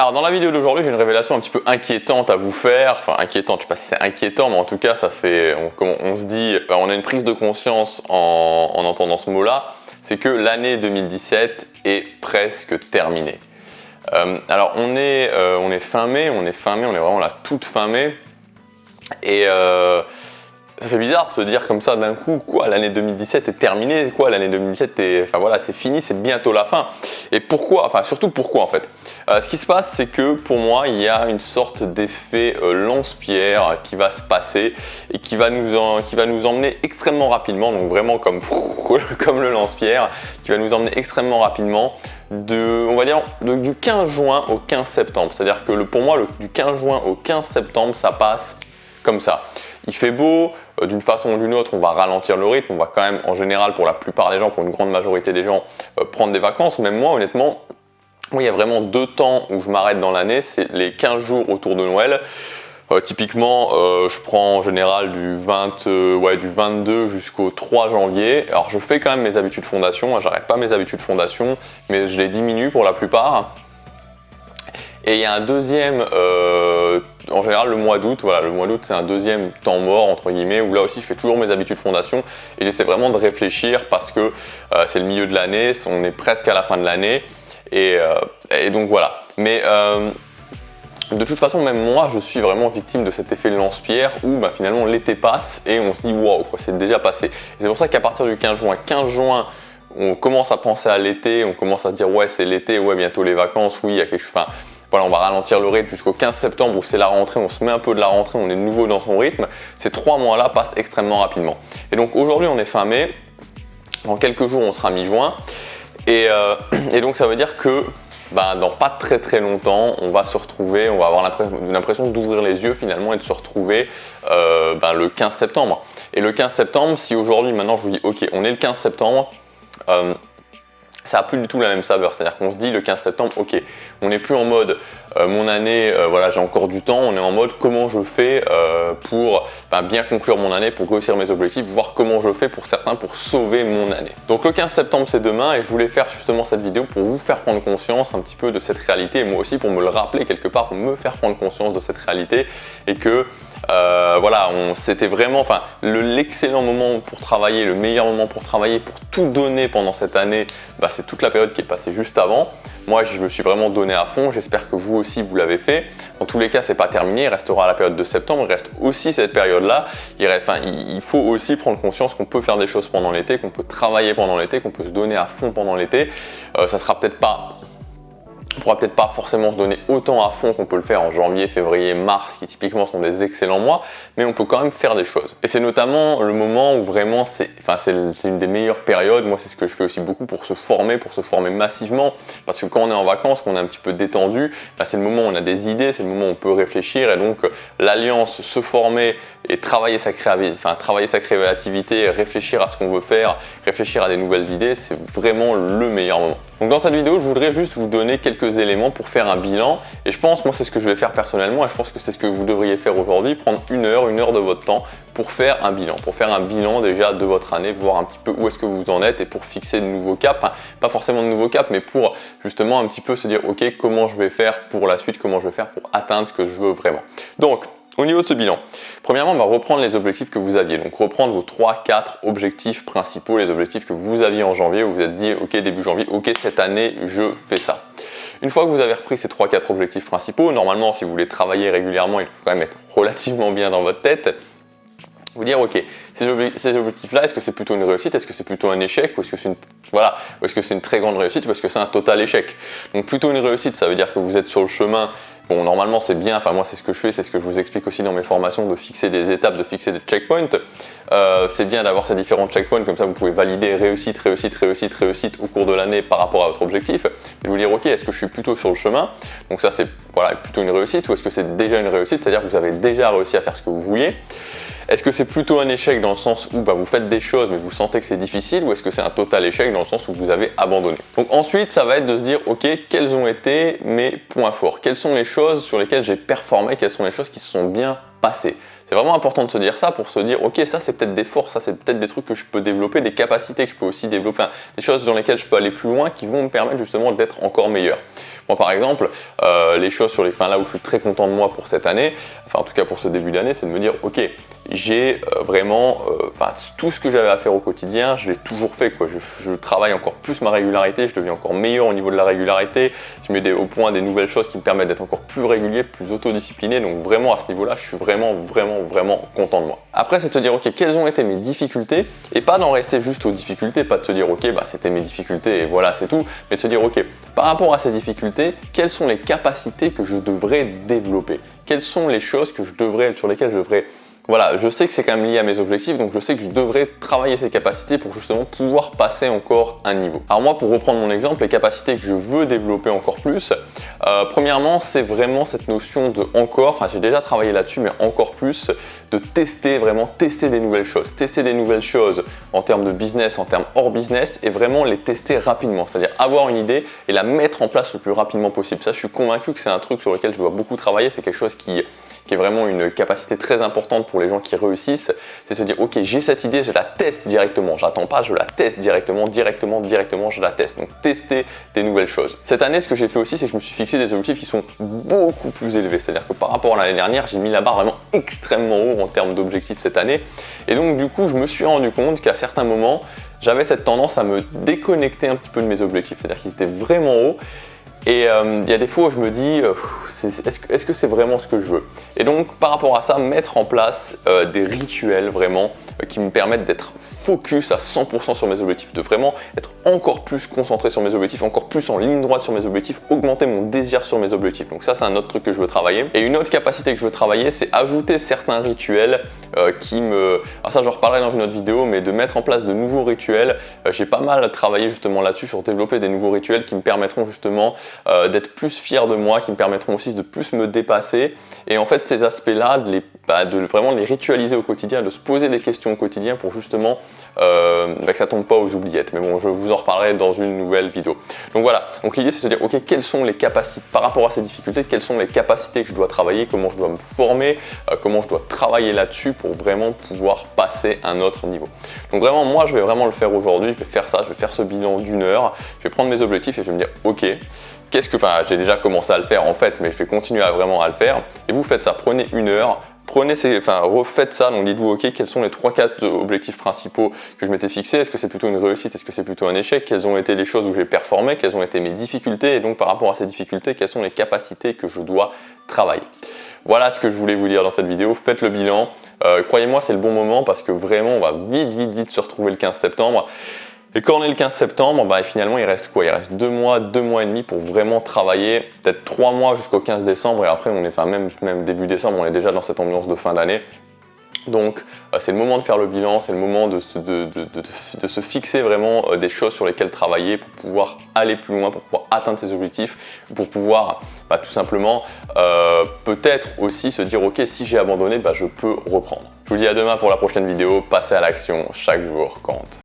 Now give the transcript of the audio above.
Alors dans la vidéo d'aujourd'hui, j'ai une révélation un petit peu inquiétante à vous faire. Enfin inquiétante, je sais pas si c'est inquiétant, mais en tout cas ça fait, on se dit, on a une prise de conscience en entendant ce mot-là, c'est que l'année 2017 est presque terminée. Alors on est fin mai, on est vraiment la toute fin mai, et ça fait bizarre de se dire comme ça d'un coup, quoi, l'année 2017 est terminée, quoi, l'année 2017 est, enfin voilà, c'est fini, c'est bientôt la fin. Et pourquoi, enfin surtout pourquoi en fait. Ce qui se passe, c'est que pour moi, il y a une sorte d'effet lance-pierre qui va se passer et qui va nous emmener extrêmement rapidement, donc vraiment comme le lance-pierre, qui va nous emmener extrêmement rapidement on va dire du 15 juin au 15 septembre. C'est-à-dire que pour moi, du 15 juin au 15 septembre, ça passe comme ça. Il fait beau, d'une façon ou d'une autre, on va ralentir le rythme, on va quand même, en général, pour la plupart des gens, pour une grande majorité des gens, prendre des vacances. Même moi, honnêtement, il y a vraiment 2 temps où je m'arrête dans l'année, c'est les 15 jours autour de Noël. Typiquement, je prends en général du 22 jusqu'au 3 janvier. Alors, je fais quand même mes habitudes fondation, j'arrête pas mes habitudes fondation, mais je les diminue pour la plupart. Et il y a un deuxième, en général le mois d'août, voilà, le mois d'août c'est un deuxième temps mort entre guillemets, où là aussi je fais toujours mes habitudes fondation et j'essaie vraiment de réfléchir parce que c'est le milieu de l'année, on est presque à la fin de l'année et donc voilà. Mais de toute façon, même moi je suis vraiment victime de cet effet lance-pierre où finalement l'été passe et on se dit waouh, c'est déjà passé. Et c'est pour ça qu'à partir du 15 juin, on commence à penser à l'été, on commence à se dire ouais c'est l'été, ouais bientôt les vacances, oui il y a quelque chose. Enfin, voilà, on va ralentir le rythme jusqu'au 15 septembre où c'est la rentrée, on se met un peu de la rentrée, on est de nouveau dans son rythme. Ces 3 mois-là passent extrêmement rapidement. Et donc aujourd'hui on est fin mai, dans quelques jours on sera mi-juin. Et donc ça veut dire que dans pas très longtemps, on va se retrouver, on va avoir l'impression d'ouvrir les yeux finalement et de se retrouver le 15 septembre. Et le 15 septembre, si aujourd'hui maintenant je vous dis ok, on est le 15 septembre, ça n'a plus du tout la même saveur, c'est-à-dire qu'on se dit le 15 septembre, ok, on n'est plus en mode mon année, voilà, j'ai encore du temps, on est en mode comment je fais pour bien conclure mon année, pour réussir mes objectifs, voir comment je fais pour certains pour sauver mon année. Donc le 15 septembre c'est demain et je voulais faire justement cette vidéo pour vous faire prendre conscience un petit peu de cette réalité et moi aussi pour me le rappeler quelque part, pour me faire prendre conscience de cette réalité et que voilà, c'était vraiment l'excellent moment pour travailler, le meilleur moment pour travailler, pour tout donner pendant cette année, c'est toute la période qui est passée juste avant. Moi, je me suis vraiment donné à fond, j'espère que vous aussi vous l'avez fait. En tous les cas, c'est pas terminé, il restera la période de septembre, il reste aussi cette période-là. Il faut aussi prendre conscience qu'on peut faire des choses pendant l'été, qu'on peut travailler pendant l'été, qu'on peut se donner à fond pendant l'été. Ça sera peut-être pas... On ne pourra peut-être pas forcément se donner autant à fond qu'on peut le faire en janvier, février, mars, qui typiquement sont des excellents mois, mais on peut quand même faire des choses. Et c'est notamment le moment où vraiment c'est une des meilleures périodes. Moi, c'est ce que je fais aussi beaucoup pour se former massivement, parce que quand on est en vacances, qu'on est un petit peu détendu, c'est le moment où on a des idées, c'est le moment où on peut réfléchir, et donc l'alliance se former et travailler sa créativité, réfléchir à ce qu'on veut faire, réfléchir à des nouvelles idées, c'est vraiment le meilleur moment. Donc dans cette vidéo, je voudrais juste vous donner quelques éléments pour faire un bilan et je pense, moi c'est ce que je vais faire personnellement et je pense que c'est ce que vous devriez faire aujourd'hui, prendre une heure de votre temps pour faire un bilan déjà de votre année, voir un petit peu où est-ce que vous en êtes et pour fixer de nouveaux caps, pas forcément de nouveaux caps mais pour justement un petit peu se dire ok, comment je vais faire pour la suite, comment je vais faire pour atteindre ce que je veux vraiment. Donc au niveau de ce bilan, premièrement, on va reprendre les objectifs que vous aviez. Donc reprendre vos 3-4 objectifs principaux, les objectifs que vous aviez en janvier, où vous vous êtes dit, ok, début janvier, ok, cette année, je fais ça. Une fois que vous avez repris ces 3-4 objectifs principaux, normalement, si vous voulez travailler régulièrement, il faut quand même être relativement bien dans votre tête. Vous dire, ok, ces objectifs-là, est-ce que c'est plutôt une réussite, est-ce que c'est plutôt un échec, ou est-ce que c'est une très grande réussite, ou est-ce que c'est un total échec? Donc plutôt une réussite, ça veut dire que vous êtes sur le chemin. Bon, normalement c'est bien, moi c'est ce que je fais, c'est ce que je vous explique aussi dans mes formations, de fixer des étapes, de fixer des checkpoints. C'est bien d'avoir ces différents checkpoints, comme ça vous pouvez valider réussite au cours de l'année par rapport à votre objectif. Et vous dire, ok, est-ce que je suis plutôt sur le chemin? Donc ça c'est plutôt une réussite, ou est-ce que c'est déjà une réussite, c'est-à-dire que vous avez déjà réussi à faire ce que vous vouliez? Est-ce que c'est plutôt un échec dans le sens où vous faites des choses mais vous sentez que c'est difficile, ou est-ce que c'est un total échec dans le sens où vous avez abandonné? Donc ensuite, ça va être de se dire, ok, quels ont été mes points forts? Quelles sont les choses sur lesquelles j'ai performé? Quelles sont les choses qui se sont bien passer. C'est vraiment important de se dire ça pour se dire ok, ça c'est peut-être des forces, ça c'est peut-être des trucs que je peux développer, des capacités que je peux aussi développer, des choses dans lesquelles je peux aller plus loin qui vont me permettre justement d'être encore meilleur. Moi par exemple, les choses sur les fins là où je suis très content de moi pour cette année, enfin en tout cas pour ce début d'année, c'est de me dire ok, j'ai vraiment tout ce que j'avais à faire au quotidien, je l'ai toujours fait quoi. Je travaille encore plus ma régularité, je deviens encore meilleur au niveau de la régularité, je mets au point des nouvelles choses qui me permettent d'être encore plus régulier, plus autodiscipliné, donc vraiment à ce niveau-là, je suis vraiment content de moi. Après, c'est de se dire ok, quelles ont été mes difficultés et pas d'en rester juste aux difficultés, pas de se dire ok, c'était mes difficultés et voilà, c'est tout, mais de se dire ok, par rapport à ces difficultés, quelles sont les capacités que je devrais développer? Quelles sont les choses sur lesquelles je devrais... Voilà, je sais que c'est quand même lié à mes objectifs, donc je sais que je devrais travailler ces capacités pour justement pouvoir passer encore un niveau. Alors moi, pour reprendre mon exemple, les capacités que je veux développer encore plus, premièrement, c'est vraiment cette notion de encore, enfin j'ai déjà travaillé là-dessus, mais encore plus, de tester, vraiment tester des nouvelles choses en termes de business, en termes hors business, et vraiment les tester rapidement, c'est-à-dire avoir une idée et la mettre en place le plus rapidement possible. Ça, je suis convaincu que c'est un truc sur lequel je dois beaucoup travailler, c'est quelque chose qui est vraiment une capacité très importante pour les gens qui réussissent, c'est se dire ok, j'ai cette idée, je la teste directement, j'attends pas, je la teste directement, je la teste. Donc tester des nouvelles choses. Cette année, ce que j'ai fait aussi, c'est que je me suis fixé des objectifs qui sont beaucoup plus élevés, c'est-à-dire que par rapport à l'année dernière, j'ai mis la barre vraiment extrêmement haut en termes d'objectifs cette année, et donc du coup, je me suis rendu compte qu'à certains moments, j'avais cette tendance à me déconnecter un petit peu de mes objectifs, c'est-à-dire qu'ils étaient vraiment hauts. Et il y a des fois où je me dis, est-ce que c'est vraiment ce que je veux? Et donc par rapport à ça, mettre en place des rituels vraiment qui me permettent d'être focus à 100% sur mes objectifs, de vraiment être encore plus concentré sur mes objectifs, encore plus en ligne droite sur mes objectifs, augmenter mon désir sur mes objectifs. Donc ça, c'est un autre truc que je veux travailler. Et une autre capacité que je veux travailler, c'est ajouter certains rituels alors ça, j'en reparlerai dans une autre vidéo, mais de mettre en place de nouveaux rituels. J'ai pas mal travaillé justement là-dessus, sur développer des nouveaux rituels qui me permettront justement d'être plus fier de moi, qui me permettront aussi de plus me dépasser. Et en fait, ces aspects-là, de vraiment les ritualiser au quotidien, de se poser des questions au quotidien pour justement que ça tombe pas aux oubliettes. Mais bon, je vous en reparlerai dans une nouvelle vidéo. Donc voilà, donc l'idée c'est de se dire ok, quelles sont les capacités, par rapport à ces difficultés, quelles sont les capacités que je dois travailler, comment je dois me former, comment je dois travailler là-dessus pour vraiment pouvoir passer à un autre niveau. Donc vraiment, moi je vais vraiment le faire aujourd'hui, je vais faire ça, je vais faire ce bilan d'1 heure, je vais prendre mes objectifs et je vais me dire ok, j'ai déjà commencé à le faire en fait, mais je vais continuer vraiment à le faire. Et vous faites ça, prenez 1 heure, refaites ça, donc dites-vous ok, quels sont les 3-4 objectifs principaux que je m'étais fixé, est-ce que c'est plutôt une réussite, est-ce que c'est plutôt un échec, quelles ont été les choses où j'ai performé, quelles ont été mes difficultés, et donc par rapport à ces difficultés, quelles sont les capacités que je dois travailler. Voilà ce que je voulais vous dire dans cette vidéo, faites le bilan, croyez-moi c'est le bon moment parce que vraiment on va vite se retrouver le 15 septembre. Et quand on est le 15 septembre, finalement il reste quoi? Il reste 2 mois et demi pour vraiment travailler, peut-être 3 mois jusqu'au 15 décembre et après on est, même début décembre, on est déjà dans cette ambiance de fin d'année. Donc c'est le moment de faire le bilan, c'est le moment de se fixer vraiment des choses sur lesquelles travailler pour pouvoir aller plus loin, pour pouvoir atteindre ses objectifs, pour pouvoir tout simplement peut-être aussi se dire ok, si j'ai abandonné, je peux reprendre. Je vous dis à demain pour la prochaine vidéo, passez à l'action, chaque jour compte.